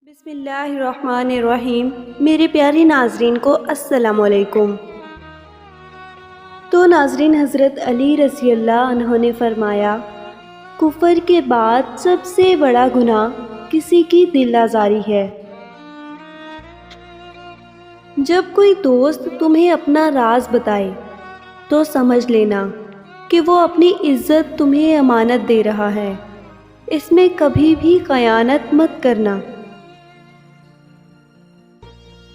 بسم اللہ الرحمن الرحیم۔ میرے پیارے ناظرین کو السلام علیکم۔ تو ناظرین، حضرت علی رضی اللہ عنہ نے فرمایا، کفر کے بعد سب سے بڑا گناہ کسی کی دل آزاری ہے۔ جب کوئی دوست تمہیں اپنا راز بتائے تو سمجھ لینا کہ وہ اپنی عزت تمہیں امانت دے رہا ہے، اس میں کبھی بھی خیانت مت کرنا۔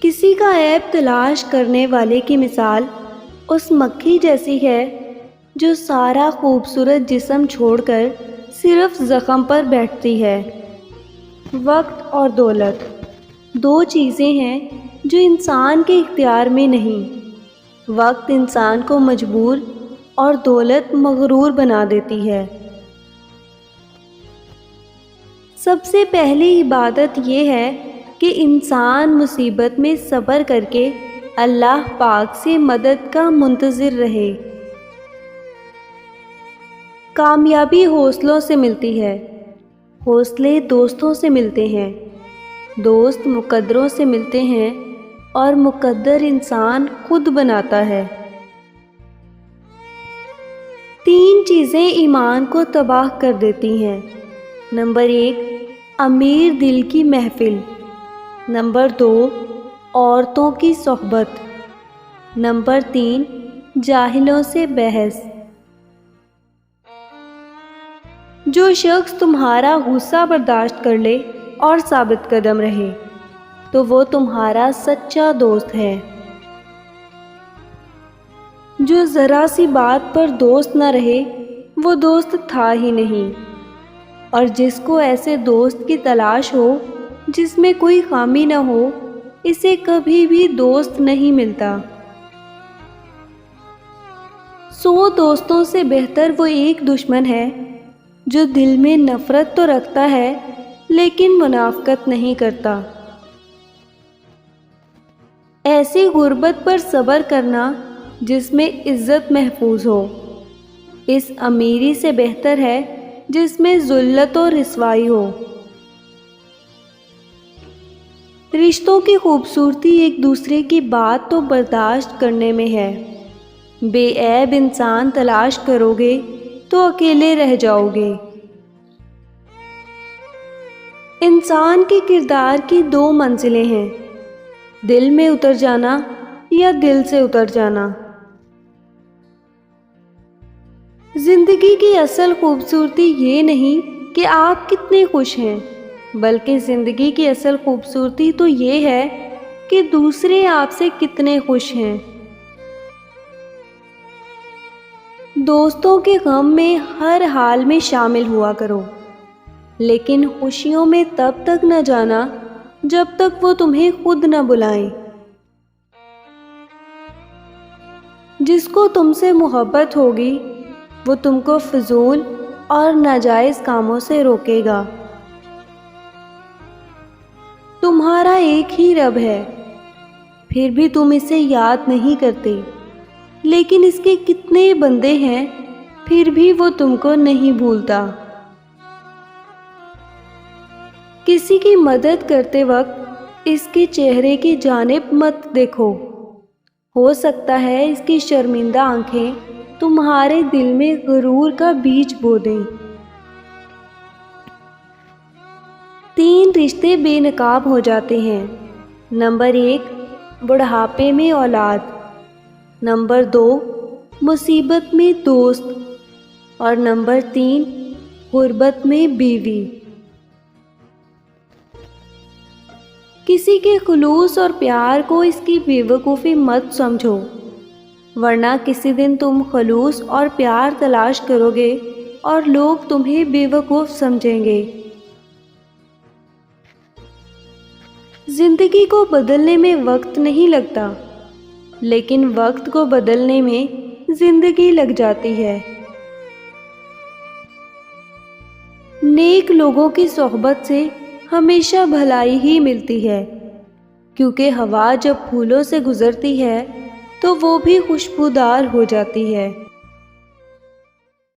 کسی کا عیب تلاش کرنے والے کی مثال اس مکھی جیسی ہے جو سارا خوبصورت جسم چھوڑ کر صرف زخم پر بیٹھتی ہے۔ وقت اور دولت دو چیزیں ہیں جو انسان کے اختیار میں نہیں۔ وقت انسان کو مجبور اور دولت مغرور بنا دیتی ہے۔ سب سے پہلی عبادت یہ ہے کہ انسان مصیبت میں صبر کر کے اللہ پاک سے مدد کا منتظر رہے۔ کامیابی حوصلوں سے ملتی ہے، حوصلے دوستوں سے ملتے ہیں، دوست مقدروں سے ملتے ہیں اور مقدر انسان خود بناتا ہے۔ تین چیزیں ایمان کو تباہ کر دیتی ہیں۔ نمبر 1، امیر دل کی محفل۔ نمبر 2، عورتوں کی صحبت۔ نمبر 3، جاہلوں سے بحث۔ جو شخص تمہارا غصہ برداشت کر لے اور ثابت قدم رہے تو وہ تمہارا سچا دوست ہے۔ جو ذرا سی بات پر دوست نہ رہے وہ دوست تھا ہی نہیں، اور جس کو ایسے دوست کی تلاش ہو جس میں کوئی خامی نہ ہو، اسے کبھی بھی دوست نہیں ملتا۔ 100 دوستوں سے بہتر وہ ایک دشمن ہے جو دل میں نفرت تو رکھتا ہے لیکن منافقت نہیں کرتا۔ ایسی غربت پر صبر کرنا جس میں عزت محفوظ ہو، اس امیری سے بہتر ہے جس میں ذلت و رسوائی ہو۔ رشتوں کی خوبصورتی ایک دوسرے کی بات تو برداشت کرنے میں ہے۔ بے عیب انسان تلاش کرو گے تو اکیلے رہ جاؤ گے۔ انسان کے کردار کی 2 منزلیں ہیں، دل میں اتر جانا یا دل سے اتر جانا۔ زندگی کی اصل خوبصورتی یہ نہیں کہ آپ کتنے خوش ہیں، بلکہ زندگی کی اصل خوبصورتی تو یہ ہے کہ دوسرے آپ سے کتنے خوش ہیں۔ دوستوں کے غم میں ہر حال میں شامل ہوا کرو، لیکن خوشیوں میں تب تک نہ جانا جب تک وہ تمہیں خود نہ بلائیں۔ جس کو تم سے محبت ہوگی وہ تم کو فضول اور ناجائز کاموں سے روکے گا۔ تمہارا ایک ہی رب ہے، پھر بھی تم اسے یاد نہیں کرتے، لیکن اس کے کتنے بندے ہیں پھر بھی وہ تم کو نہیں بھولتا۔ کسی کی مدد کرتے وقت اس کے چہرے کی جانب مت دیکھو، ہو سکتا ہے اس کی شرمندہ آنکھیں تمہارے دل میں غرور کا بیج بو دیں۔ 3 رشتے بے نقاب ہو جاتے ہیں۔ نمبر 1، بڑھاپے میں اولاد۔ نمبر 2، مصیبت میں دوست، اور نمبر 3، غربت میں بیوی۔ کسی کے خلوص اور پیار کو اس کی بے وقوفی مت سمجھو، ورنہ کسی دن تم خلوص اور پیار تلاش کرو گے اور لوگ تمہیں بے وقوف سمجھیں گے۔ زندگی کو بدلنے میں وقت نہیں لگتا، لیکن وقت کو بدلنے میں زندگی لگ جاتی ہے۔ نیک لوگوں کی صحبت سے ہمیشہ بھلائی ہی ملتی ہے، کیونکہ ہوا جب پھولوں سے گزرتی ہے تو وہ بھی خوشبودار ہو جاتی ہے۔